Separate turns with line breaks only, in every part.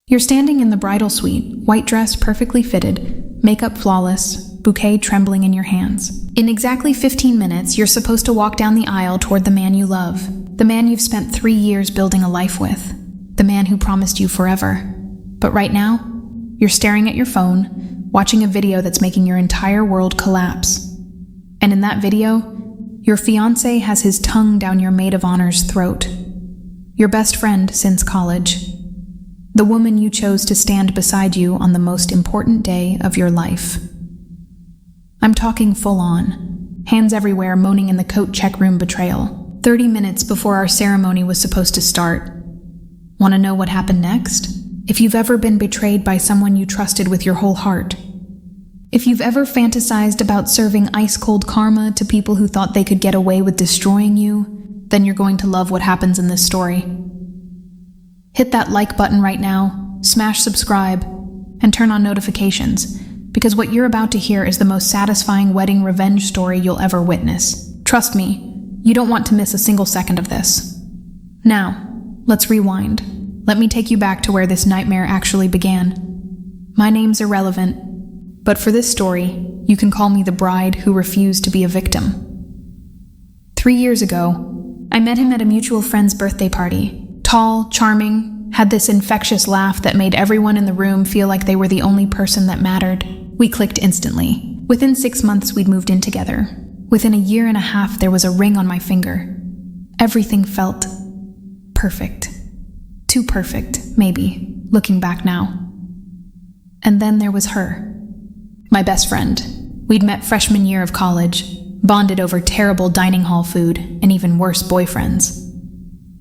You're standing in the bridal suite, white dress perfectly fitted, makeup flawless, bouquet trembling in your hands. In exactly 15 minutes, you're supposed to walk down the aisle toward the man you love, the man you've spent 3 years building a life with, the man who promised you forever. But right now, you're staring at your phone, watching a video that's making your entire world collapse. And in that video, your fiancé has his tongue down your maid of honor's throat. Your best friend since college. The woman you chose to stand beside you on the most important day of your life. I'm talking full on, hands everywhere moaning in the coat check room betrayal, 30 minutes before our ceremony was supposed to start. Want to know what happened next? If you've ever been betrayed by someone you trusted with your whole heart. If you've ever fantasized about serving ice-cold karma to people who thought they could get away with destroying you, then you're going to love what happens in this story. Hit that like button right now, smash subscribe, and turn on notifications, because what you're about to hear is the most satisfying wedding revenge story you'll ever witness. Trust me, you don't want to miss a single second of this. Now, let's rewind. Let me take you back to where this nightmare actually began. My name's irrelevant, but for this story, you can call me the bride who refused to be a victim. 3 years ago, I met him at a mutual friend's birthday party. Tall, charming, had this infectious laugh that made everyone in the room feel like they were the only person that mattered. We clicked instantly. Within 6 months, we'd moved in together. Within a year and a half, there was a ring on my finger. Everything felt perfect. Too perfect, maybe, looking back now. And then there was her. My best friend. We'd met freshman year of college, bonded over terrible dining hall food, and even worse boyfriends.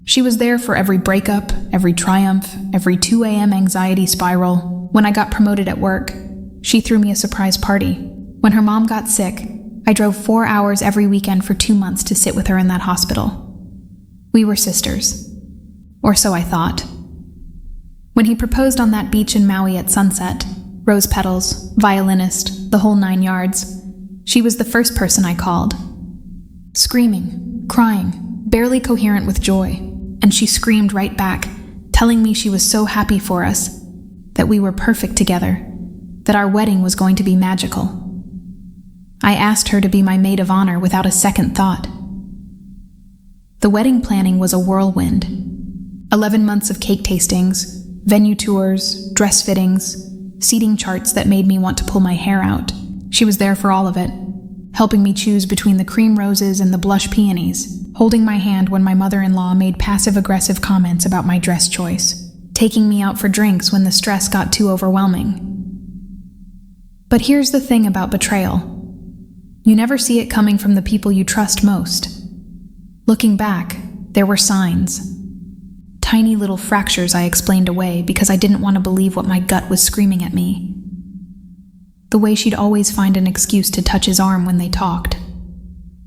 She was there for every breakup, every triumph, every 2 a.m. anxiety spiral. When I got promoted at work, she threw me a surprise party. When her mom got sick, I drove 4 hours every weekend for 2 months to sit with her in that hospital. We were sisters. Or so I thought. When he proposed on that beach in Maui at sunset, rose petals, violinist, the whole 9 yards, she was the first person I called. Screaming, crying, barely coherent with joy, and she screamed right back, telling me she was so happy for us, that we were perfect together, that our wedding was going to be magical. I asked her to be my maid of honor without a second thought. The wedding planning was a whirlwind. 11 months of cake tastings, venue tours, dress fittings, seating charts that made me want to pull my hair out. She was there for all of it, helping me choose between the cream roses and the blush peonies, holding my hand when my mother-in-law made passive-aggressive comments about my dress choice, taking me out for drinks when the stress got too overwhelming. But here's the thing about betrayal. You never see it coming from the people you trust most. Looking back, there were signs. Tiny little fractures I explained away because I didn't want to believe what my gut was screaming at me. The way she'd always find an excuse to touch his arm when they talked.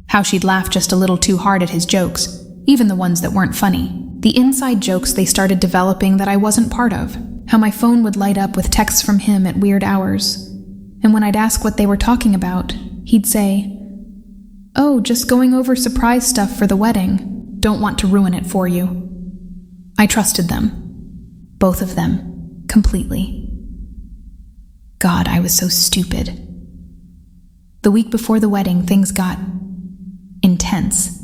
How she'd laugh just a little too hard at his jokes, even the ones that weren't funny. The inside jokes they started developing that I wasn't part of. How my phone would light up with texts from him at weird hours. And when I'd ask what they were talking about, he'd say, "Oh, just going over surprise stuff for the wedding. Don't want to ruin it for you." I trusted them. Both of them. Completely. God, I was so stupid. The week before the wedding, things got intense.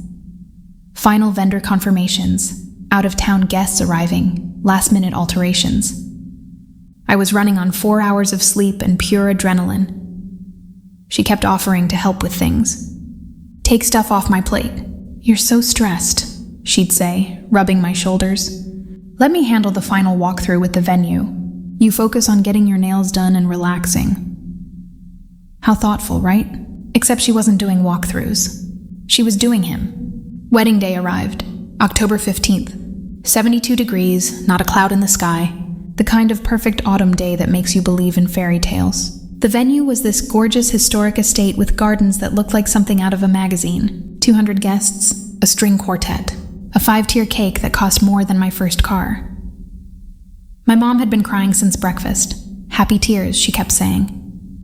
Final vendor confirmations, out-of-town guests arriving, last-minute alterations. I was running on 4 hours of sleep and pure adrenaline. She kept offering to help with things. "Take stuff off my plate. You're so stressed," she'd say, rubbing my shoulders. "Let me handle the final walkthrough with the venue. You focus on getting your nails done and relaxing." How thoughtful, right? Except she wasn't doing walkthroughs. She was doing him. Wedding day arrived, October 15th. 72 degrees, not a cloud in the sky. The kind of perfect autumn day that makes you believe in fairy tales. The venue was this gorgeous historic estate with gardens that looked like something out of a magazine. 200 guests, a string quartet, a 5-tier cake that cost more than my first car. My mom had been crying since breakfast. Happy tears, she kept saying.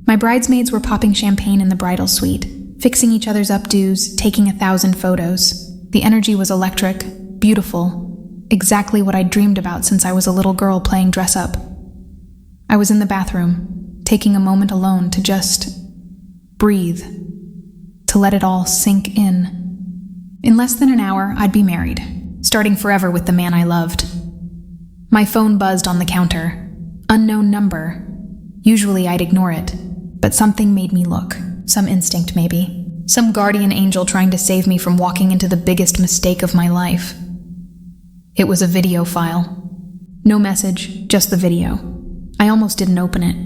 My bridesmaids were popping champagne in the bridal suite, fixing each other's updos, taking 1,000 photos. The energy was electric, beautiful, exactly what I'd dreamed about since I was a little girl playing dress-up. I was in the bathroom, taking a moment alone to just breathe, to let it all sink in. In less than an hour, I'd be married, starting forever with the man I loved. My phone buzzed on the counter. Unknown number. Usually I'd ignore it, but something made me look. Some instinct, maybe. Some guardian angel trying to save me from walking into the biggest mistake of my life. It was a video file. No message, just the video. I almost didn't open it.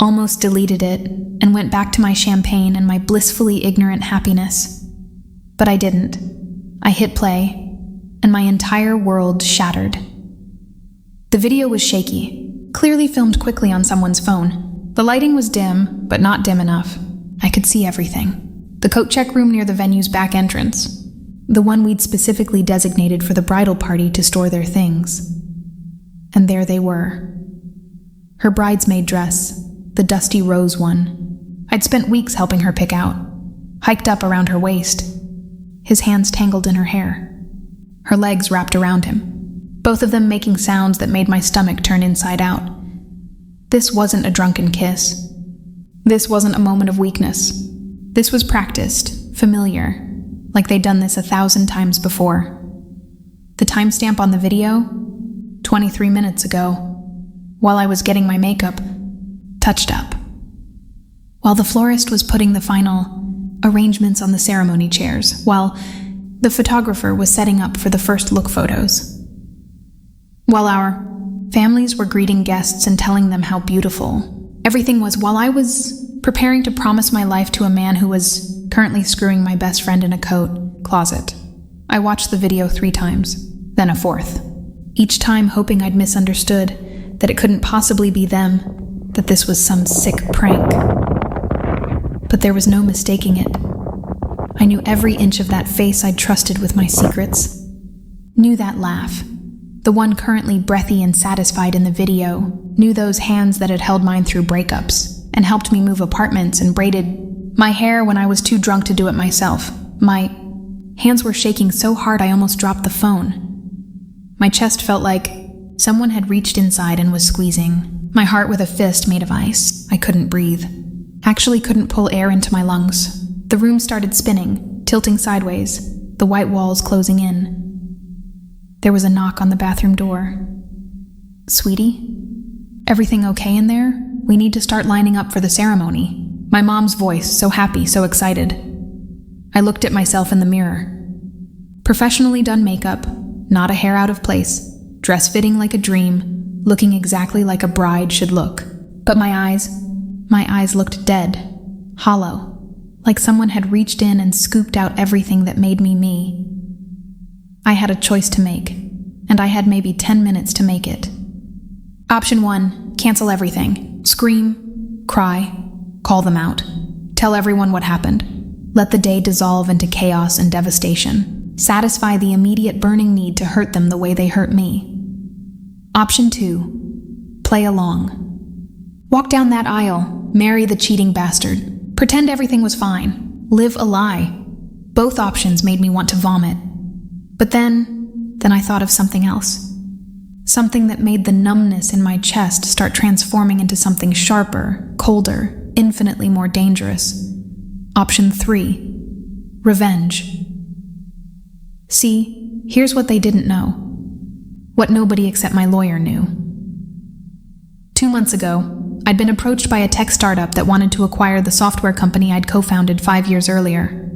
Almost deleted it, and went back to my champagne and my blissfully ignorant happiness. But I didn't. I hit play, and my entire world shattered. The video was shaky, clearly filmed quickly on someone's phone. The lighting was dim, but not dim enough. I could see everything. The coat check room near the venue's back entrance. The one we'd specifically designated for the bridal party to store their things. And there they were. Her bridesmaid dress, the dusty rose one. I'd spent weeks helping her pick out, hiked up around her waist, his hands tangled in her hair, her legs wrapped around him, both of them making sounds that made my stomach turn inside out. This wasn't a drunken kiss. This wasn't a moment of weakness. This was practiced, familiar, like they'd done this 1,000 times before. The timestamp on the video, 23 minutes ago, while I was getting my makeup touched up. While the florist was putting the final arrangements on the ceremony chairs, while the photographer was setting up for the first look photos. While our families were greeting guests and telling them how beautiful everything was, while I was preparing to promise my life to a man who was currently screwing my best friend in a coat closet. I watched the video 3 times, then a 4th. Each time hoping I'd misunderstood, that it couldn't possibly be them, that this was some sick prank. But there was no mistaking it. I knew every inch of that face I'd trusted with my secrets. Knew that laugh. The one currently breathy and satisfied in the video, knew those hands that had held mine through breakups, and helped me move apartments and braided my hair when I was too drunk to do it myself. My hands were shaking so hard I almost dropped the phone. My chest felt like someone had reached inside and was squeezing my heart with a fist made of ice. I couldn't breathe. Actually couldn't pull air into my lungs. The room started spinning, tilting sideways, the white walls closing in. There was a knock on the bathroom door. "Sweetie? Everything okay in there? We need to start lining up for the ceremony." My mom's voice, so happy, so excited. I looked at myself in the mirror. Professionally done makeup, not a hair out of place, dress fitting like a dream, looking exactly like a bride should look. But my eyes looked dead, hollow, like someone had reached in and scooped out everything that made me me. I had a choice to make, and I had maybe 10 minutes to make it. Option 1, cancel everything. Scream, cry, call them out. Tell everyone what happened. Let the day dissolve into chaos and devastation. Satisfy the immediate burning need to hurt them the way they hurt me. Option 2, play along. Walk down that aisle, marry the cheating bastard. Pretend everything was fine. Live a lie. Both options made me want to vomit. But then I thought of something else. Something that made the numbness in my chest start transforming into something sharper, colder, infinitely more dangerous. Option 3, revenge. See, here's what they didn't know. What nobody except my lawyer knew. 2 months ago, I'd been approached by a tech startup that wanted to acquire the software company I'd co-founded 5 years earlier.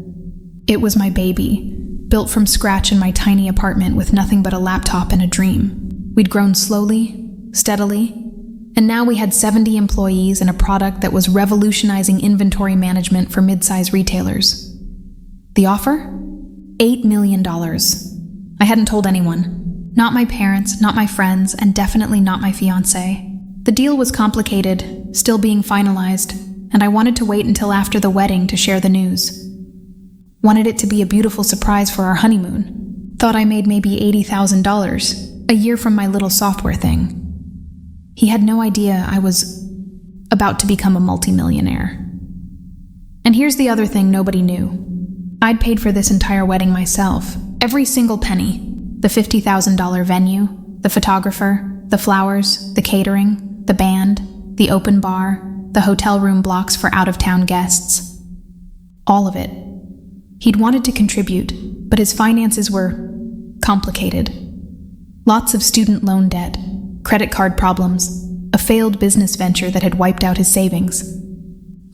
It was my baby, built from scratch in my tiny apartment with nothing but a laptop and a dream. We'd grown slowly, steadily, and now we had 70 employees and a product that was revolutionizing inventory management for mid-size retailers. The offer? $8 million. I hadn't told anyone. Not my parents, not my friends, and definitely not my fiancé. The deal was complicated, still being finalized, and I wanted to wait until after the wedding to share the news. Wanted it to be a beautiful surprise for our honeymoon. Thought I made maybe $80,000, a year from my little software thing. He had no idea I was about to become a multimillionaire. And here's the other thing nobody knew. I'd paid for this entire wedding myself. Every single penny. The $50,000 venue, the photographer, the flowers, the catering, the band, the open bar, the hotel room blocks for out-of-town guests. All of it. He'd wanted to contribute, but his finances were complicated. Lots of student loan debt, credit card problems, a failed business venture that had wiped out his savings.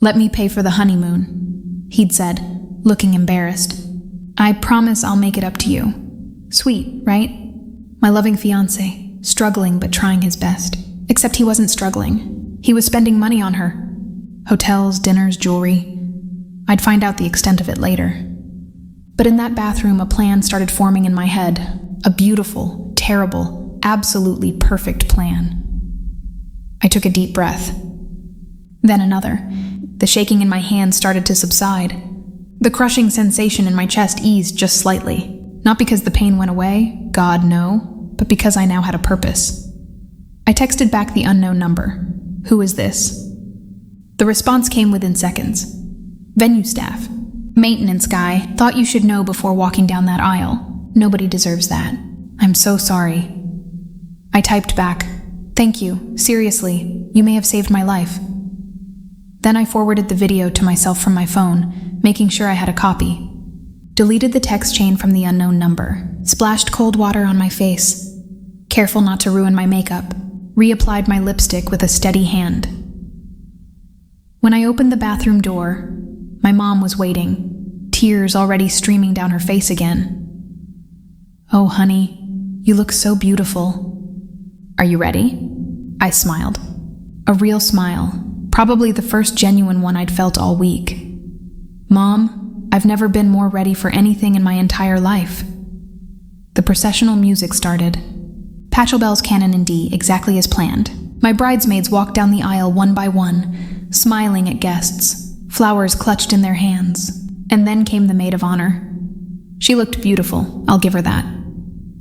"Let me pay for the honeymoon," he'd said, looking embarrassed. "I promise I'll make it up to you." Sweet, right? My loving fiancé, struggling but trying his best. Except he wasn't struggling. He was spending money on her. Hotels, dinners, jewelry. I'd find out the extent of it later. But in that bathroom, a plan started forming in my head. A beautiful, terrible, absolutely perfect plan. I took a deep breath. Then another. The shaking in my hands started to subside. The crushing sensation in my chest eased just slightly. Not because the pain went away, God, no, but because I now had a purpose. I texted back the unknown number. "Who is this?" The response came within seconds. "Venue staff. Maintenance guy. Thought you should know before walking down that aisle. Nobody deserves that. I'm so sorry." I typed back, "Thank you. Seriously, you may have saved my life." Then I forwarded the video to myself from my phone, making sure I had a copy. Deleted the text chain from the unknown number. Splashed cold water on my face. Careful not to ruin my makeup. Reapplied my lipstick with a steady hand. When I opened the bathroom door, my mom was waiting, tears already streaming down her face again. "Oh, honey, you look so beautiful. Are you ready?" I smiled. A real smile, probably the first genuine one I'd felt all week. "Mom, I've never been more ready for anything in my entire life." The processional music started. Pachelbel's Canon in D, exactly as planned. My bridesmaids walked down the aisle one by one, smiling at guests, flowers clutched in their hands. And then came the maid of honor. She looked beautiful, I'll give her that.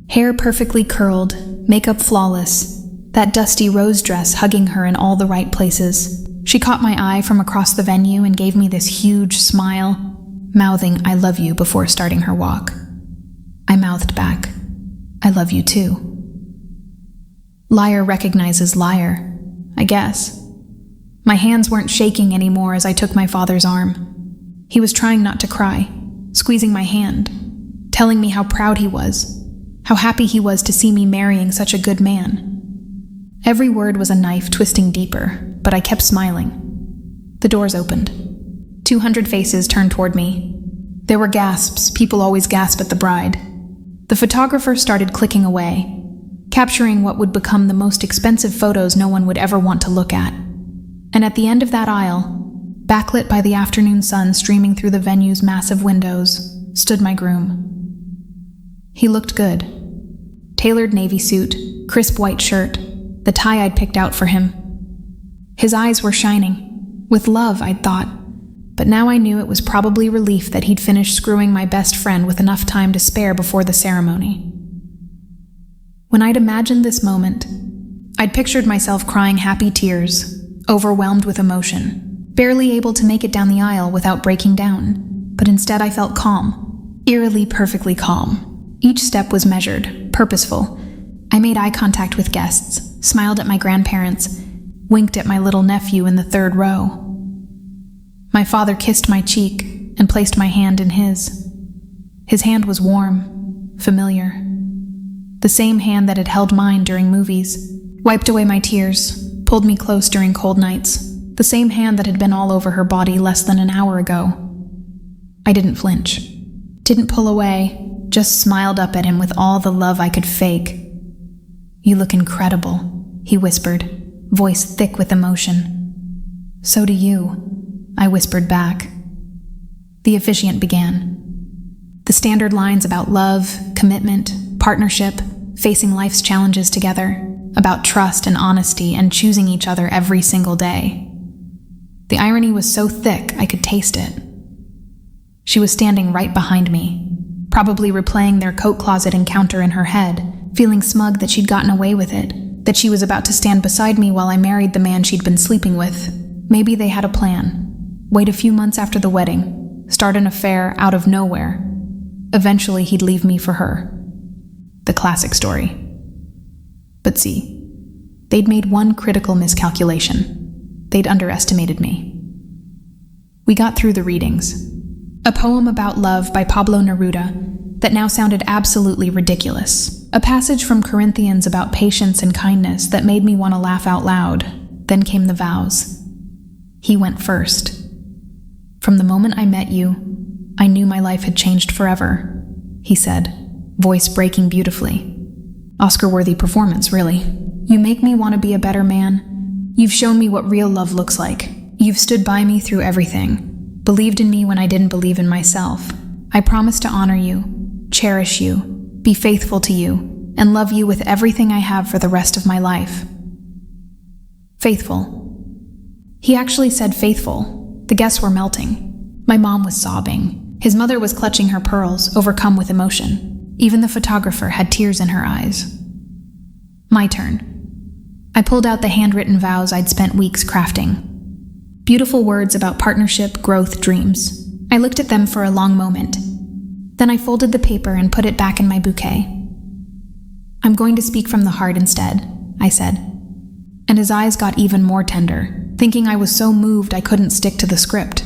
Hair perfectly curled, makeup flawless, that dusty rose dress hugging her in all the right places. She caught my eye from across the venue and gave me this huge smile, mouthing "I love you" before starting her walk. I mouthed back, "I love you too." Liar recognizes liar, I guess. My hands weren't shaking anymore as I took my father's arm. He was trying not to cry, squeezing my hand, telling me how proud he was, how happy he was to see me marrying such a good man. Every word was a knife twisting deeper, but I kept smiling. The doors opened. 200 faces turned toward me. There were gasps. People always gasp at the bride. The photographer started clicking away, capturing what would become the most expensive photos no one would ever want to look at. And at the end of that aisle, backlit by the afternoon sun streaming through the venue's massive windows, stood my groom. He looked good. Tailored navy suit, crisp white shirt, the tie I'd picked out for him. His eyes were shining. With love, I'd thought. But now I knew it was probably relief that he'd finished screwing my best friend with enough time to spare before the ceremony. When I'd imagined this moment, I'd pictured myself crying happy tears, overwhelmed with emotion, barely able to make it down the aisle without breaking down. But instead I felt calm, eerily perfectly calm. Each step was measured, purposeful. I made eye contact with guests, smiled at my grandparents, winked at my little nephew in the third row. My father kissed my cheek and placed my hand in his. His hand was warm, familiar. The same hand that had held mine during movies, wiped away my tears, pulled me close during cold nights. The same hand that had been all over her body less than an hour ago. I didn't flinch, didn't pull away, just smiled up at him with all the love I could fake. "You look incredible," he whispered, voice thick with emotion. "So do you," I whispered back. The officiant began. The standard lines about love, commitment, partnership, facing life's challenges together, about trust and honesty and choosing each other every single day. The irony was so thick I could taste it. She was standing right behind me, probably replaying their coat closet encounter in her head, feeling smug that she'd gotten away with it, that she was about to stand beside me while I married the man she'd been sleeping with. Maybe they had a plan. Wait a few months after the wedding, start an affair out of nowhere. Eventually he'd leave me for her. The classic story. But see, they'd made one critical miscalculation. they'd underestimated me. We got through the readings. A poem about love by Pablo Neruda that now sounded absolutely ridiculous. A passage from Corinthians about patience and kindness that made me want to laugh out loud. Then came the vows. He went first. From the moment I met you, I knew my life had changed forever, he said, voice breaking beautifully. Oscar-worthy performance, really. You make me want to be a better man. You've shown me what real love looks like. You've stood by me through everything, believed in me when I didn't believe in myself. I promise to honor you, cherish you, be faithful to you, and love you with everything I have for the rest of my life. Faithful. He actually said faithful. The guests were melting. My mom was sobbing. His mother was clutching her pearls, overcome with emotion. Even the photographer had tears in her eyes. My turn. I pulled out the handwritten vows I'd spent weeks crafting. Beautiful words about partnership, growth, dreams. I looked at them for a long moment. Then I folded the paper and put it back in my bouquet. I'm going to speak from the heart instead, I said. And his eyes got even more tender, thinking I was so moved I couldn't stick to the script.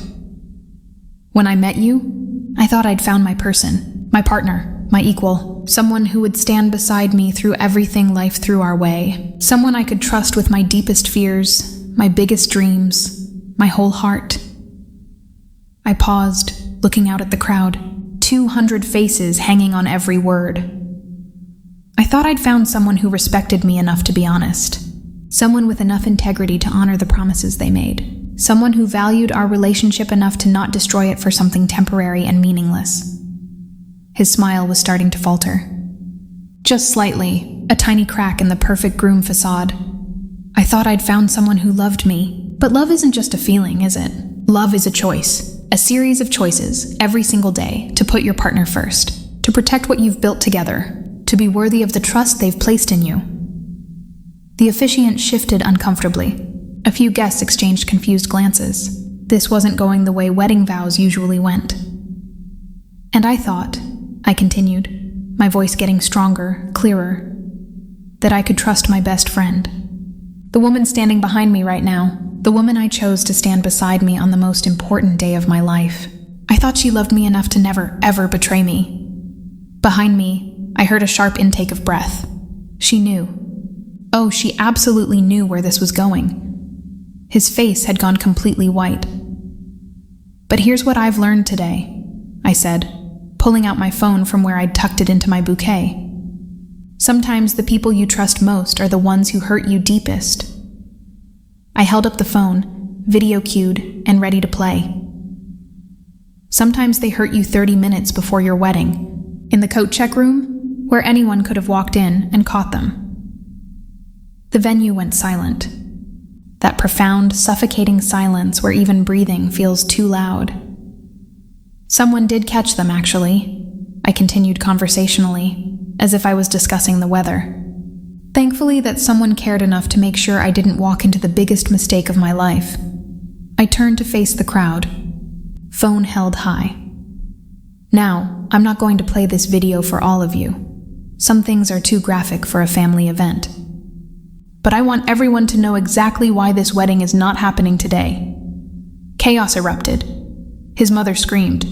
When I met you, I thought I'd found my person, my partner, my equal, someone who would stand beside me through everything life threw our way, someone I could trust with my deepest fears, my biggest dreams, my whole heart. I paused, looking out at the crowd, 200 faces hanging on every word. I thought I'd found someone who respected me enough to be honest, someone with enough integrity to honor the promises they made, someone who valued our relationship enough to not destroy it for something temporary and meaningless. His smile was starting to falter. Just slightly, a tiny crack in the perfect groom facade. I thought I'd found someone who loved me. But love isn't just a feeling, is it? Love is a choice, a series of choices every single day to put your partner first, to protect what you've built together, to be worthy of the trust they've placed in you. The officiant shifted uncomfortably. A few guests exchanged confused glances. This wasn't going the way wedding vows usually went. And I thought, I continued, my voice getting stronger, clearer, that I could trust my best friend. The woman standing behind me right now, the woman I chose to stand beside me on the most important day of my life. I thought she loved me enough to never, ever betray me. Behind me, I heard a sharp intake of breath. She knew. Oh, she absolutely knew where this was going. His face had gone completely white. But here's what I've learned today, I said, pulling out my phone from where I'd tucked it into my bouquet. Sometimes the people you trust most are the ones who hurt you deepest. I held up the phone, video cued, and ready to play. Sometimes they hurt you 30 minutes before your wedding, in the coat check room, where anyone could have walked in and caught them. The venue went silent. That profound, suffocating silence where even breathing feels too loud. Someone did catch them, actually, I continued conversationally, as if I was discussing the weather. Thankfully that someone cared enough to make sure I didn't walk into the biggest mistake of my life. I turned to face the crowd, phone held high. Now, I'm not going to play this video for all of you. Some things are too graphic for a family event. But I want everyone to know exactly why this wedding is not happening today. Chaos erupted. His mother screamed.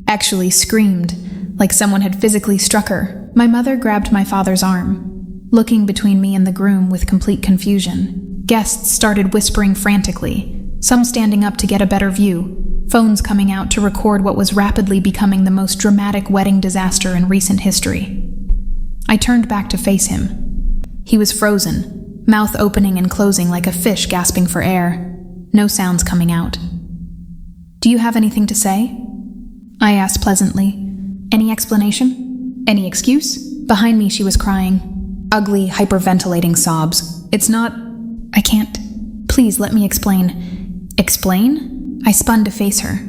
Actually screamed, like someone had physically struck her. My mother grabbed my father's arm, looking between me and the groom with complete confusion. Guests started whispering frantically, some standing up to get a better view, phones coming out to record what was rapidly becoming the most dramatic wedding disaster in recent history. I turned back to face him. He was frozen, mouth opening and closing like a fish gasping for air, no sounds coming out. "Do you have anything to say?" I asked pleasantly. "Any explanation? Any excuse?" Behind me she was crying. Ugly, hyperventilating sobs. I can't. Please let me explain." "Explain?" I spun to face her.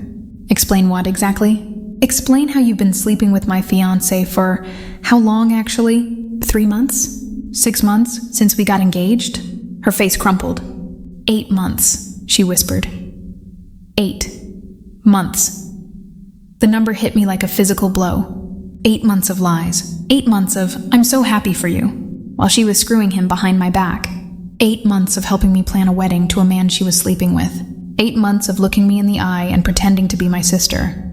"Explain what exactly?" "Explain how you've been sleeping with my fiancé for how long, actually? 3 months? 6 months since we got engaged?" Her face crumpled. 8 months, she whispered. 8 months. The number hit me like a physical blow. 8 months of lies. 8 months of, "I'm so happy for you," while she was screwing him behind my back. 8 months of helping me plan a wedding to a man she was sleeping with. 8 months of looking me in the eye and pretending to be my sister.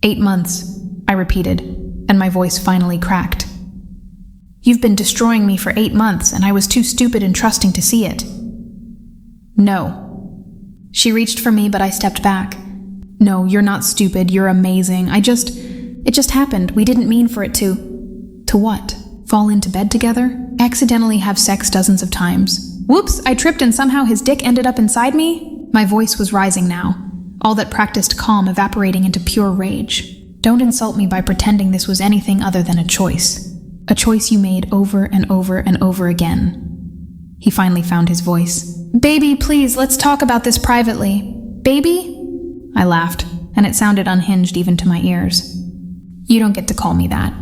8 months, I repeated, and my voice finally cracked. You've been destroying me for 8 months, and I was too stupid and trusting to see it. No. She reached for me, but I stepped back. No, you're not stupid, you're amazing. It just happened. We didn't mean for it to... To what? Fall into bed together? Accidentally have sex dozens of times. Whoops, I tripped and somehow his dick ended up inside me? My voice was rising now, all that practiced calm evaporating into pure rage. Don't insult me by pretending this was anything other than a choice. A choice you made over and over and over again. He finally found his voice. Baby, please, let's talk about this privately. Baby? I laughed, and it sounded unhinged even to my ears. You don't get to call me that.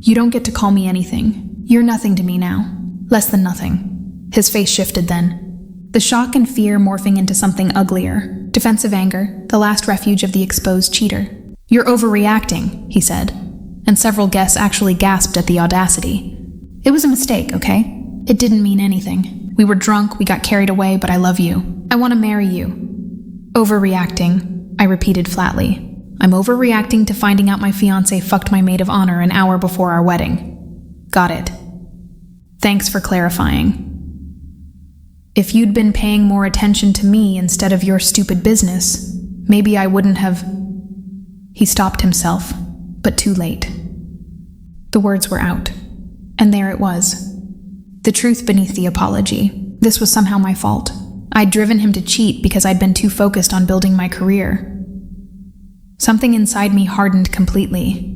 You don't get to call me anything. You're nothing to me now. Less than nothing. His face shifted then. The shock and fear morphing into something uglier. Defensive anger, the last refuge of the exposed cheater. You're overreacting, he said, and several guests actually gasped at the audacity. It was a mistake, okay? It didn't mean anything. We were drunk, we got carried away, but I love you. I want to marry you. Overreacting, I repeated flatly. I'm overreacting to finding out my fiancé fucked my maid of honor an hour before our wedding. Got it. Thanks for clarifying. If you'd been paying more attention to me instead of your stupid business, maybe I wouldn't have... He stopped himself, but too late. The words were out, and there it was. The truth beneath the apology. This was somehow my fault. I'd driven him to cheat because I'd been too focused on building my career. Something inside me hardened completely.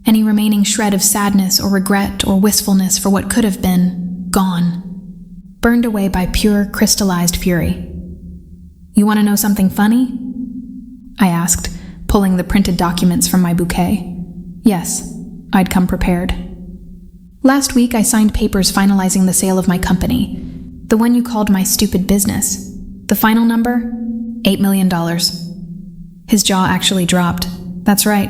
Any remaining shred of sadness or regret or wistfulness for what could have been, gone. Burned away by pure, crystallized fury. You want to know something funny? I asked, pulling the printed documents from my bouquet. Yes, I'd come prepared. Last week I signed papers finalizing the sale of my company, the one you called my stupid business. The final number? $8 million. His jaw actually dropped. That's right.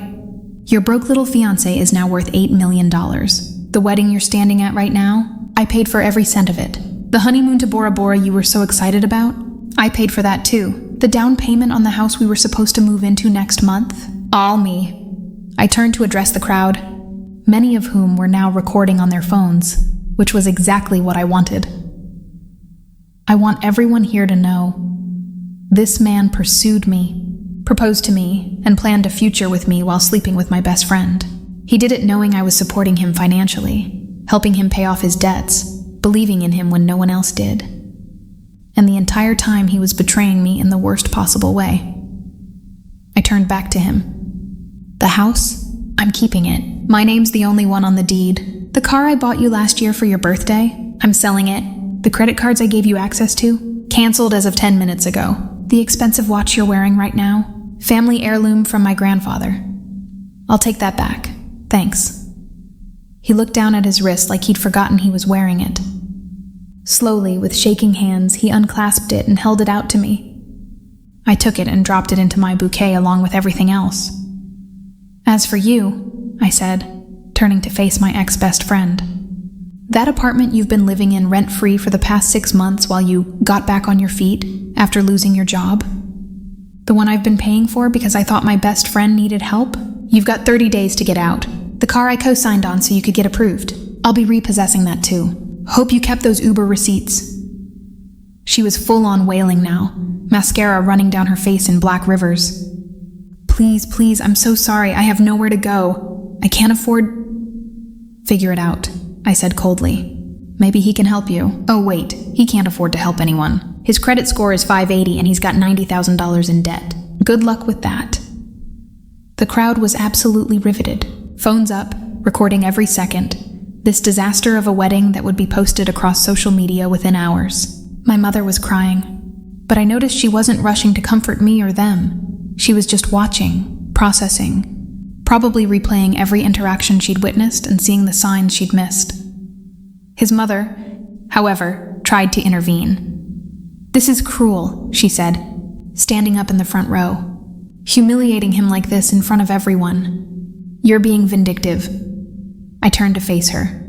Your broke little fiancé is now worth $8 million. The wedding you're standing at right now, I paid for every cent of it. The honeymoon to Bora Bora you were so excited about, I paid for that too. The down payment on the house we were supposed to move into next month, all me. I turned to address the crowd, many of whom were now recording on their phones, which was exactly what I wanted. I want everyone here to know, this man pursued me, proposed to me, and planned a future with me while sleeping with my best friend. He did it knowing I was supporting him financially, helping him pay off his debts, believing in him when no one else did. And the entire time he was betraying me in the worst possible way. I turned back to him. The house? I'm keeping it. My name's the only one on the deed. The car I bought you last year for your birthday? I'm selling it. The credit cards I gave you access to? Canceled as of 10 minutes ago. The expensive watch you're wearing right now? Family heirloom from my grandfather. I'll take that back. Thanks. He looked down at his wrist like he'd forgotten he was wearing it. Slowly, with shaking hands, he unclasped it and held it out to me. I took it and dropped it into my bouquet along with everything else. As for you, I said, turning to face my ex-best friend, that apartment you've been living in rent-free for the past 6 months while you got back on your feet after losing your job? The one I've been paying for because I thought my best friend needed help? You've got 30 days to get out. The car I co-signed on so you could get approved. I'll be repossessing that too. Hope you kept those Uber receipts. She was full-on wailing now, mascara running down her face in black rivers. Please, I'm so sorry. I have nowhere to go. I can't afford... Figure it out, I said coldly. Maybe he can help you. Oh wait, he can't afford to help anyone. His credit score is 580 and he's got $90,000 in debt. Good luck with that. The crowd was absolutely riveted. Phones up, recording every second. This disaster of a wedding that would be posted across social media within hours. My mother was crying, but I noticed she wasn't rushing to comfort me or them. She was just watching, processing, probably replaying every interaction she'd witnessed and seeing the signs she'd missed. His mother, however, tried to intervene. This is cruel, she said, standing up in the front row. Humiliating him like this in front of everyone. You're being vindictive. I turned to face her.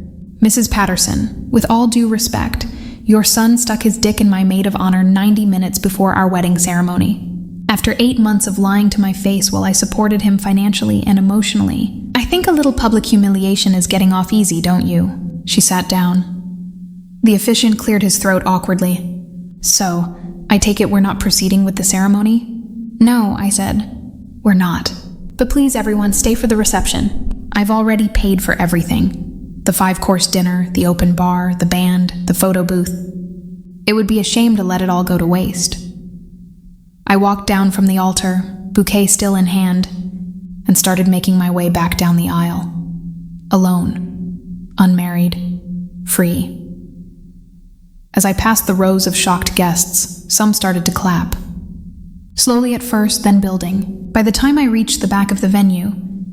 Mrs. Patterson, with all due respect, your son stuck his dick in my maid of honor 90 minutes before our wedding ceremony. After 8 months of lying to my face while I supported him financially and emotionally, I think a little public humiliation is getting off easy, don't you? She sat down. The officiant cleared his throat awkwardly. So, I take it we're not proceeding with the ceremony? No, I said. We're not. But please everyone, stay for the reception. I've already paid for everything. The 5-course dinner, the open bar, the band, the photo booth. It would be a shame to let it all go to waste. I walked down from the altar, bouquet still in hand, and started making my way back down the aisle. Alone, unmarried, free. As I passed the rows of shocked guests, some started to clap. Slowly at first, then building. By the time I reached the back of the venue,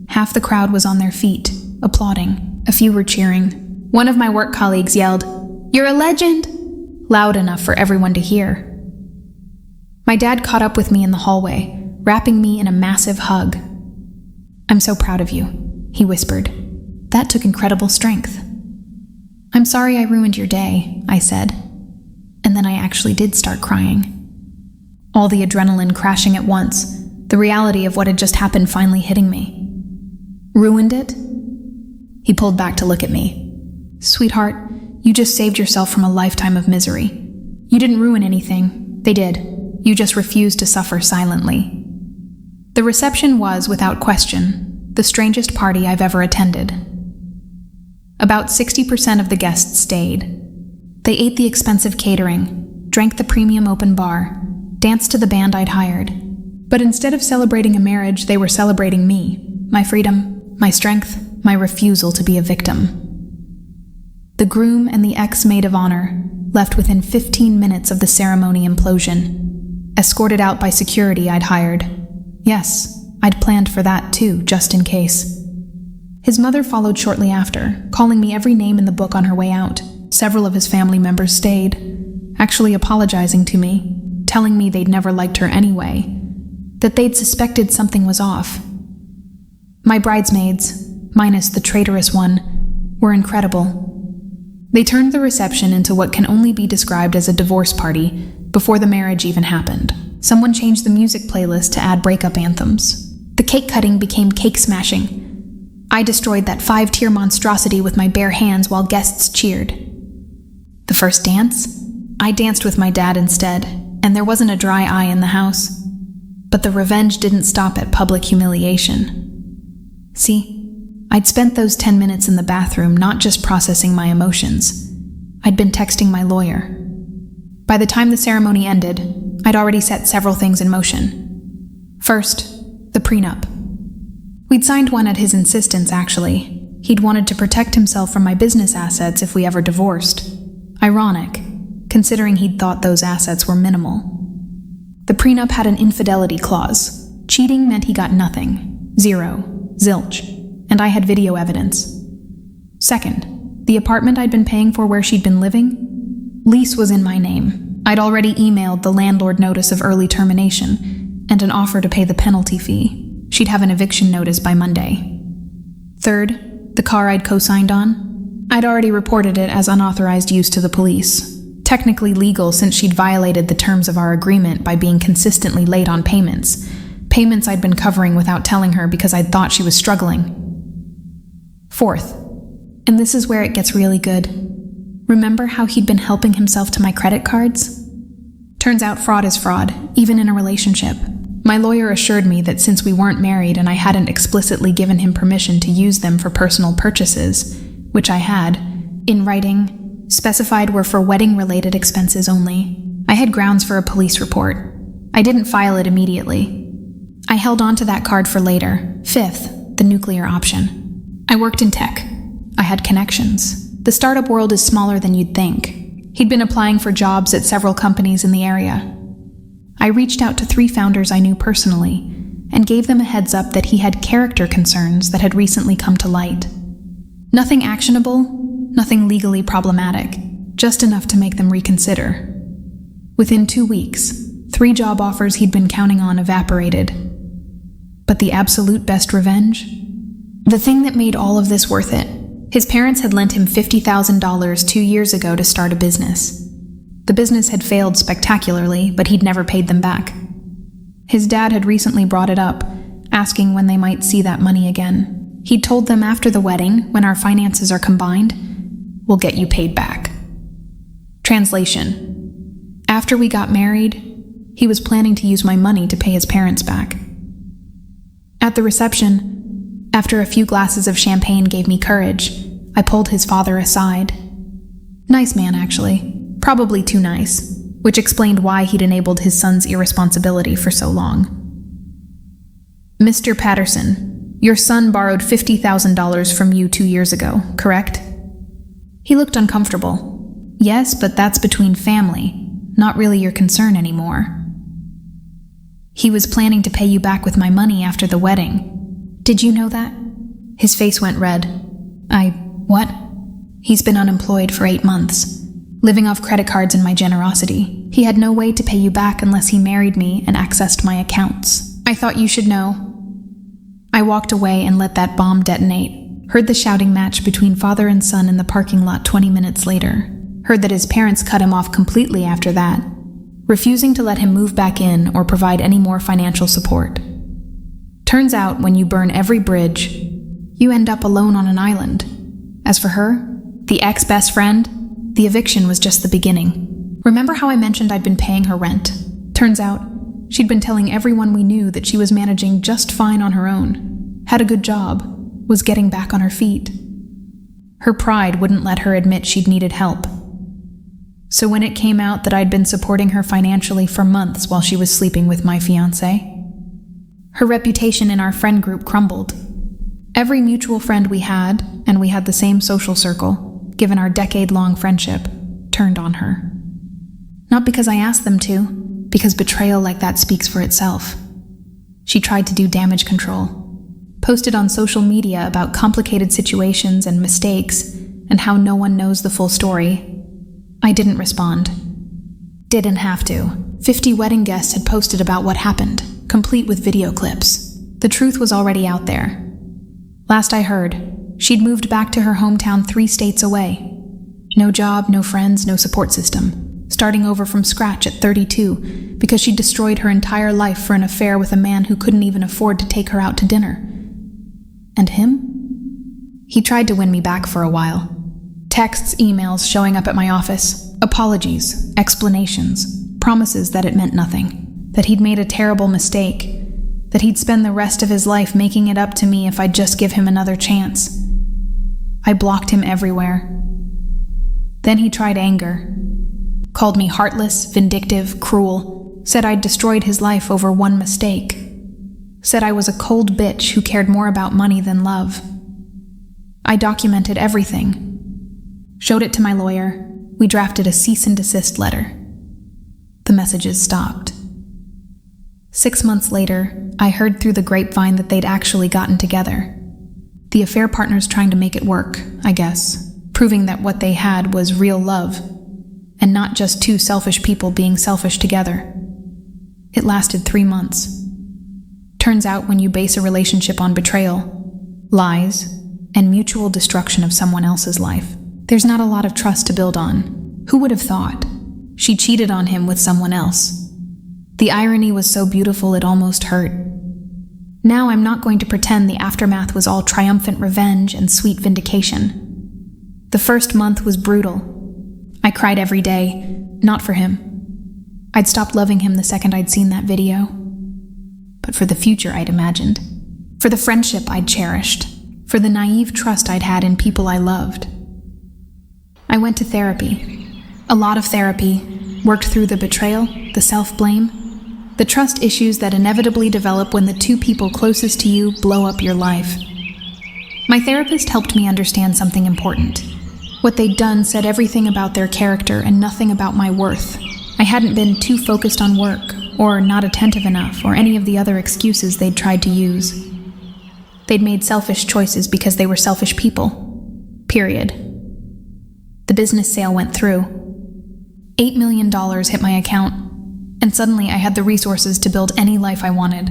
half the crowd was on their feet, applauding. A few were cheering. One of my work colleagues yelled, "You're a legend!" loud enough for everyone to hear. My dad caught up with me in the hallway, wrapping me in a massive hug. "I'm so proud of you," he whispered. "That took incredible strength." "I'm sorry I ruined your day," I said. And then I actually did start crying. All the adrenaline crashing at once, the reality of what had just happened finally hitting me. Ruined it? He pulled back to look at me. "Sweetheart, you just saved yourself from a lifetime of misery. You didn't ruin anything. They did. You just refused to suffer silently." The reception was, without question, the strangest party I've ever attended. About 60% of the guests stayed. They ate the expensive catering, drank the premium open bar, danced to the band I'd hired. But instead of celebrating a marriage, they were celebrating me, my freedom, my strength, my refusal to be a victim. The groom and the ex-maid of honor left within 15 minutes of the ceremony implosion, escorted out by security I'd hired. Yes, I'd planned for that too, just in case. His mother followed shortly after, calling me every name in the book on her way out. Several of his family members stayed, actually apologizing to me, telling me they'd never liked her anyway, that they'd suspected something was off. My bridesmaids, minus the traitorous one, were incredible. They turned the reception into what can only be described as a divorce party before the marriage even happened. Someone changed the music playlist to add breakup anthems. The cake cutting became cake smashing. I destroyed that 5-tier monstrosity with my bare hands while guests cheered. The first dance? I danced with my dad instead, and there wasn't a dry eye in the house. But the revenge didn't stop at public humiliation. See, I'd spent those 10 minutes in the bathroom not just processing my emotions. I'd been texting my lawyer. By the time the ceremony ended, I'd already set several things in motion. First, the prenup. We'd signed one at his insistence, actually. He'd wanted to protect himself from my business assets if we ever divorced. Ironic, considering he'd thought those assets were minimal. The prenup had an infidelity clause. Cheating meant he got nothing. Zero. Zilch. And I had video evidence. Second, the apartment I'd been paying for where she'd been living? Lease was in my name. I'd already emailed the landlord notice of early termination and an offer to pay the penalty fee. She'd have an eviction notice by Monday. Third, the car I'd co-signed on? I'd already reported it as unauthorized use to the police. Technically legal since she'd violated the terms of our agreement by being consistently late on payments. Payments I'd been covering without telling her because I'd thought she was struggling. Fourth, and this is where it gets really good. Remember how he'd been helping himself to my credit cards? Turns out fraud is fraud, even in a relationship. My lawyer assured me that since we weren't married and I hadn't explicitly given him permission to use them for personal purchases, which I had, in writing, specified were for wedding-related expenses only, I had grounds for a police report. I didn't file it immediately. I held on to that card for later. Fifth, the nuclear option. I worked in tech. I had connections. The startup world is smaller than you'd think. He'd been applying for jobs at several companies in the area. I reached out to 3 founders I knew personally and gave them a heads up that he had character concerns that had recently come to light. Nothing actionable, nothing legally problematic, just enough to make them reconsider. Within 2 weeks, 3 job offers he'd been counting on evaporated. But the absolute best revenge? The thing that made all of this worth it. His parents had lent him $50,000 2 years ago to start a business. The business had failed spectacularly, but he'd never paid them back. His dad had recently brought it up, asking when they might see that money again. He'd told them after the wedding, when our finances are combined, we'll get you paid back. Translation: after we got married, he was planning to use my money to pay his parents back. At the reception, after a few glasses of champagne gave me courage, I pulled his father aside. Nice man, actually. Probably too nice, which explained why he'd enabled his son's irresponsibility for so long. Mr. Patterson, your son borrowed $50,000 from you 2 years ago, correct? He looked uncomfortable. Yes, but that's between family, not really your concern anymore. He was planning to pay you back with my money after the wedding. Did you know that? His face went red. What? He's been unemployed for 8 months, living off credit cards and my generosity. He had no way to pay you back unless he married me and accessed my accounts. I thought you should know. I walked away and let that bomb detonate. Heard the shouting match between father and son in the parking lot 20 minutes later. Heard that his parents cut him off completely after that, refusing to let him move back in or provide any more financial support. Turns out, when you burn every bridge, you end up alone on an island. As for her, the ex-best friend, the eviction was just the beginning. Remember how I mentioned I'd been paying her rent? Turns out, she'd been telling everyone we knew that she was managing just fine on her own, had a good job, was getting back on her feet. Her pride wouldn't let her admit she'd needed help. So when it came out that I'd been supporting her financially for months while she was sleeping with my fiancé, her reputation in our friend group crumbled. Every mutual friend we had, and we had the same social circle, given our decade-long friendship, turned on her. Not because I asked them to, because betrayal like that speaks for itself. She tried to do damage control, posted on social media about complicated situations and mistakes, and how no one knows the full story. I didn't respond. Didn't have to. 50 wedding guests had posted about what happened, complete with video clips. The truth was already out there. Last I heard, she'd moved back to her hometown 3 states away. No job, no friends, no support system. Starting over from scratch at 32 because she'd destroyed her entire life for an affair with a man who couldn't even afford to take her out to dinner. And him? He tried to win me back for a while. Texts, emails showing up at my office, apologies, explanations, promises that it meant nothing, that he'd made a terrible mistake, that he'd spend the rest of his life making it up to me if I'd just give him another chance. I blocked him everywhere. Then he tried anger, called me heartless, vindictive, cruel, said I'd destroyed his life over one mistake, said I was a cold bitch who cared more about money than love. I documented everything. Showed it to my lawyer. We drafted a cease and desist letter. The messages stopped. 6 months later, I heard through the grapevine that they'd actually gotten together. The affair partners trying to make it work, I guess, proving that what they had was real love, and not just 2 selfish people being selfish together. It lasted 3 months. Turns out when you base a relationship on betrayal, lies, and mutual destruction of someone else's life, there's not a lot of trust to build on. Who would have thought? She cheated on him with someone else. The irony was so beautiful it almost hurt. Now I'm not going to pretend the aftermath was all triumphant revenge and sweet vindication. The first month was brutal. I cried every day, not for him. I'd stopped loving him the second I'd seen that video. But for the future I'd imagined. For the friendship I'd cherished. For the naive trust I'd had in people I loved. I went to therapy. A lot of therapy. Worked through the betrayal, the self-blame, the trust issues that inevitably develop when the 2 people closest to you blow up your life. My therapist helped me understand something important. What they'd done said everything about their character and nothing about my worth. I hadn't been too focused on work, or not attentive enough, or any of the other excuses they'd tried to use. They'd made selfish choices because they were selfish people. Period. The business sale went through. $8 million hit my account, and suddenly I had the resources to build any life I wanted.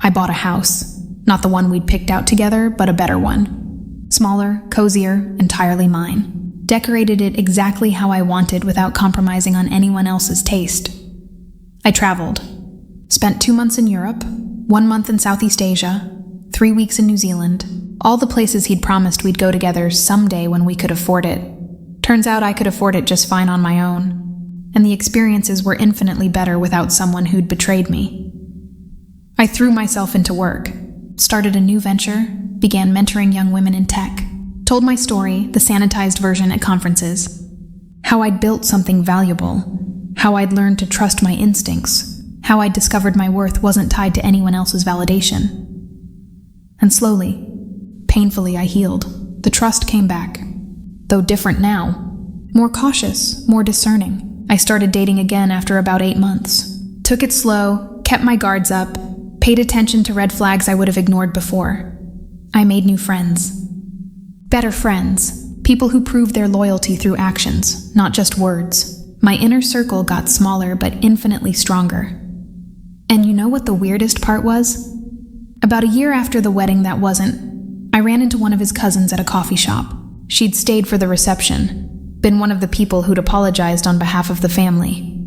I bought a house, not the one we'd picked out together, but a better one. Smaller, cozier, entirely mine. decorated it exactly how I wanted without compromising on anyone else's taste. I traveled. Spent 2 months in Europe, 1 month in Southeast Asia, 3 weeks in New Zealand, all the places he'd promised we'd go together someday when we could afford it. Turns out I could afford it just fine on my own, and the experiences were infinitely better without someone who'd betrayed me. I threw myself into work, started a new venture, began mentoring young women in tech, told my story, the sanitized version at conferences, how I'd built something valuable, how I'd learned to trust my instincts, how I'd discovered my worth wasn't tied to anyone else's validation. And slowly, painfully, I healed. The trust came back, though different now, more cautious, more discerning. I started dating again after about 8 months. Took it slow, kept my guards up, paid attention to red flags I would have ignored before. I made new friends. Better friends, people who proved their loyalty through actions, not just words. My inner circle got smaller but infinitely stronger. And you know what the weirdest part was? About a year after the wedding that wasn't, I ran into one of his cousins at a coffee shop. She'd stayed for the reception, been one of the people who'd apologized on behalf of the family.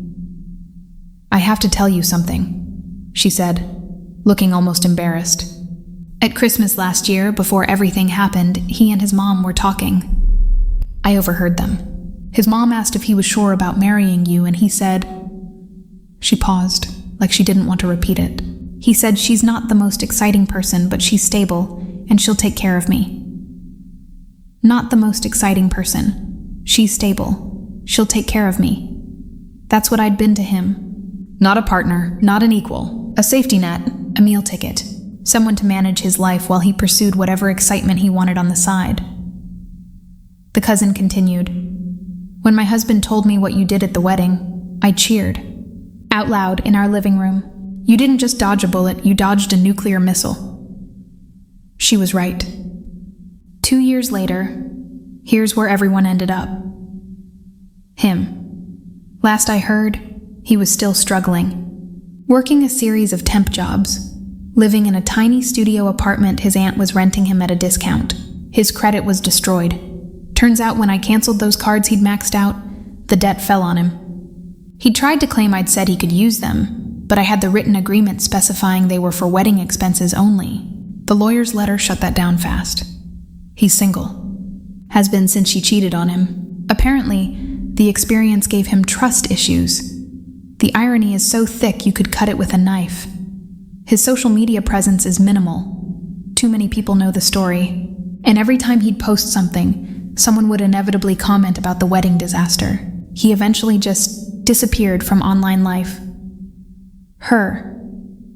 "I have to tell you something," she said, looking almost embarrassed. "At Christmas last year, before everything happened, he and his mom were talking. I overheard them. His mom asked if he was sure about marrying you, and he said..." She paused, like she didn't want to repeat it. "He said she's not the most exciting person, but she's stable, and she'll take care of me." Not the most exciting person. She's stable. She'll take care of me. That's what I'd been to him. Not a partner, not an equal. A safety net, a meal ticket. Someone to manage his life while he pursued whatever excitement he wanted on the side. The cousin continued, "When my husband told me what you did at the wedding, I cheered. Out loud, in our living room. You didn't just dodge a bullet, you dodged a nuclear missile." She was right. 2 years later, here's where everyone ended up. Him. Last I heard, he was still struggling. Working a series of temp jobs, living in a tiny studio apartment his aunt was renting him at a discount. His credit was destroyed. Turns out when I canceled those cards he'd maxed out, the debt fell on him. He tried to claim I'd said he could use them, but I had the written agreement specifying they were for wedding expenses only. The lawyer's letter shut that down fast. He's single. Has been since she cheated on him. Apparently, the experience gave him trust issues. The irony is so thick you could cut it with a knife. His social media presence is minimal. Too many people know the story. And every time he'd post something, someone would inevitably comment about the wedding disaster. He eventually just disappeared from online life. Her.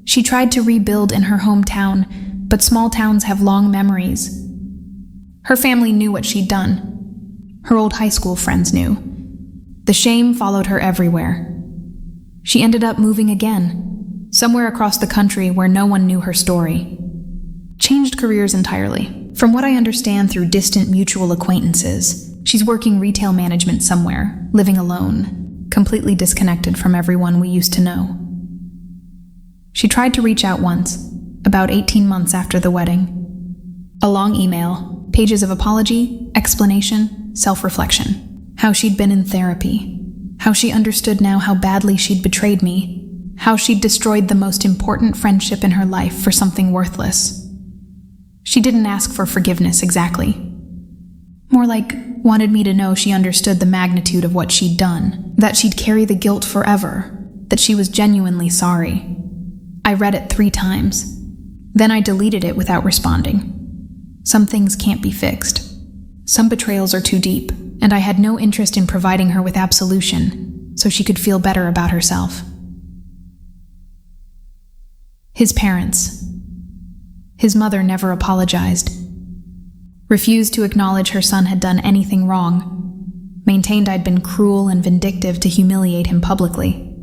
She tried to rebuild in her hometown, but small towns have long memories. Her family knew what she'd done. Her old high school friends knew. The shame followed her everywhere. She ended up moving again, somewhere across the country where no one knew her story. Changed careers entirely. From what I understand through distant mutual acquaintances, she's working retail management somewhere, living alone, completely disconnected from everyone we used to know. She tried to reach out once, about 18 months after the wedding. A long email, pages of apology, explanation, self-reflection. How she'd been in therapy. How she understood now how badly she'd betrayed me. How she'd destroyed the most important friendship in her life for something worthless. She didn't ask for forgiveness exactly. More like, wanted me to know she understood the magnitude of what she'd done, that she'd carry the guilt forever, that she was genuinely sorry. I read it 3 times. Then I deleted it without responding. Some things can't be fixed. Some betrayals are too deep, and I had no interest in providing her with absolution, so she could feel better about herself. His parents. His mother never apologized. Refused to acknowledge her son had done anything wrong. Maintained I'd been cruel and vindictive to humiliate him publicly.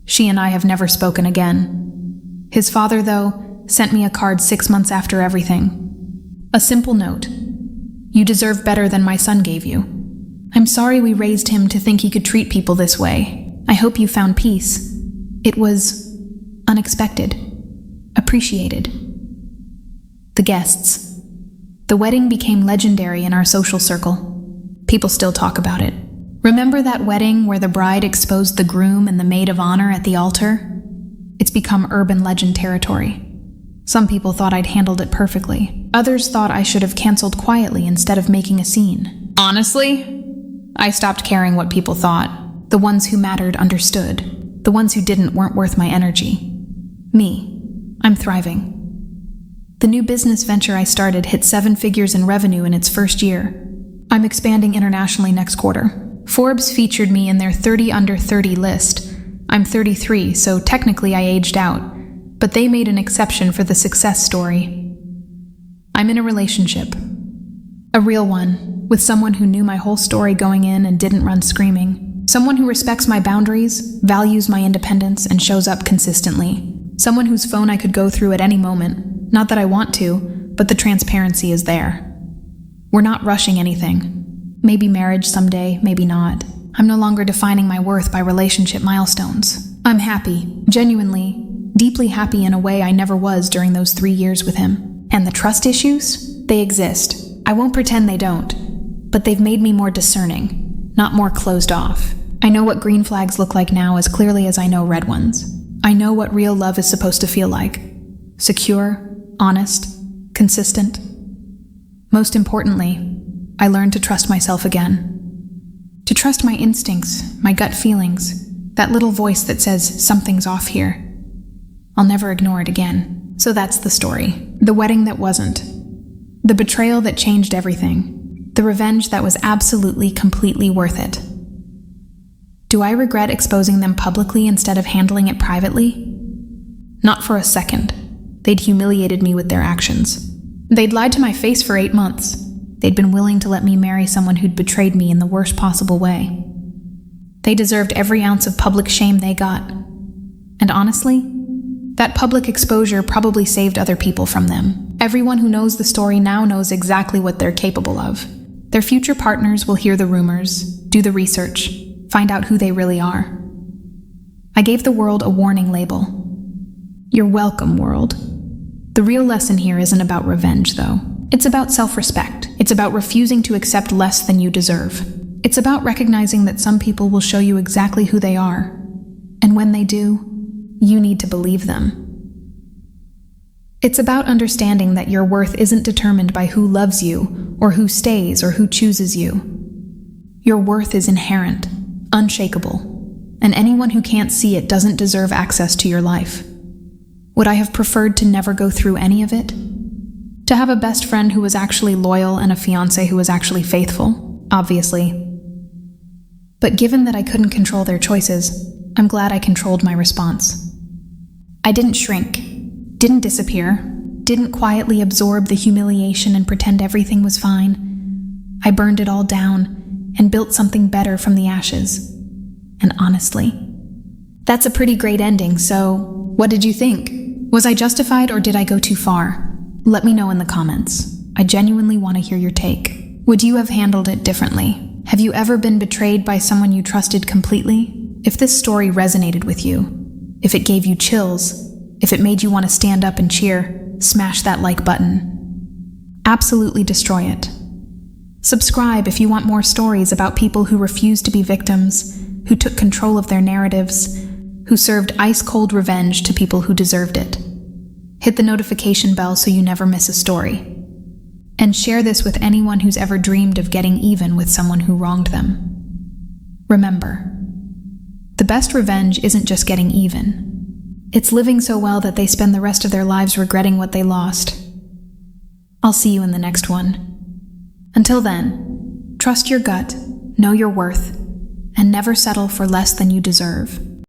She and I have never spoken again. His father, though, sent me a card 6 months after everything. A simple note. "You deserve better than my son gave you. I'm sorry we raised him to think he could treat people this way. I hope you found peace. It was unexpected. Appreciated." The guests. The wedding became legendary in our social circle. People still talk about it. Remember that wedding where the bride exposed the groom and the maid of honor at the altar? It's become urban legend territory. Some people thought I'd handled it perfectly. Others thought I should have canceled quietly instead of making a scene. Honestly, I stopped caring what people thought. The ones who mattered understood. The ones who didn't weren't worth my energy. Me, I'm thriving. The new business venture I started hit 7 figures in revenue in its first year. I'm expanding internationally next quarter. Forbes featured me in their 30 under 30 list. I'm 33, so technically I aged out, but they made an exception for the success story. I'm in a relationship. A real one, with someone who knew my whole story going in and didn't run screaming. Someone who respects my boundaries, values my independence, and shows up consistently. Someone whose phone I could go through at any moment. Not that I want to, but the transparency is there. We're not rushing anything. Maybe marriage someday, maybe not. I'm no longer defining my worth by relationship milestones. I'm happy, genuinely, deeply happy in a way I never was during those 3 years with him. And the trust issues? They exist. I won't pretend they don't, but they've made me more discerning, not more closed off. I know what green flags look like now as clearly as I know red ones. I know what real love is supposed to feel like. Secure, honest, consistent. Most importantly, I learned to trust myself again. To trust my instincts, my gut feelings, that little voice that says something's off here. I'll never ignore it again. So that's the story. The wedding that wasn't. The betrayal that changed everything. The revenge that was absolutely, completely worth it. Do I regret exposing them publicly instead of handling it privately? Not for a second. They'd humiliated me with their actions. They'd lied to my face for 8 months. They'd been willing to let me marry someone who'd betrayed me in the worst possible way. They deserved every ounce of public shame they got. And honestly, that public exposure probably saved other people from them. Everyone who knows the story now knows exactly what they're capable of. Their future partners will hear the rumors, do the research, find out who they really are. I gave the world a warning label. You're welcome, world. The real lesson here isn't about revenge, though. It's about self-respect. It's about refusing to accept less than you deserve. It's about recognizing that some people will show you exactly who they are. And when they do, you need to believe them. It's about understanding that your worth isn't determined by who loves you, or who stays, or who chooses you. Your worth is inherent, unshakable, and anyone who can't see it doesn't deserve access to your life. Would I have preferred to never go through any of it? To have a best friend who was actually loyal and a fiancé who was actually faithful, obviously. But given that I couldn't control their choices, I'm glad I controlled my response. I didn't shrink, didn't disappear, didn't quietly absorb the humiliation and pretend everything was fine. I burned it all down and built something better from the ashes. And honestly, that's a pretty great ending, so what did you think? Was I justified or did I go too far? Let me know in the comments. I genuinely want to hear your take. Would you have handled it differently? Have you ever been betrayed by someone you trusted completely? If this story resonated with you, if it gave you chills, if it made you want to stand up and cheer, smash that like button. Absolutely destroy it. Subscribe if you want more stories about people who refused to be victims, who took control of their narratives, who served ice-cold revenge to people who deserved it. Hit the notification bell so you never miss a story. And share this with anyone who's ever dreamed of getting even with someone who wronged them. Remember, the best revenge isn't just getting even. It's living so well that they spend the rest of their lives regretting what they lost. I'll see you in the next one. Until then, trust your gut, know your worth, and never settle for less than you deserve.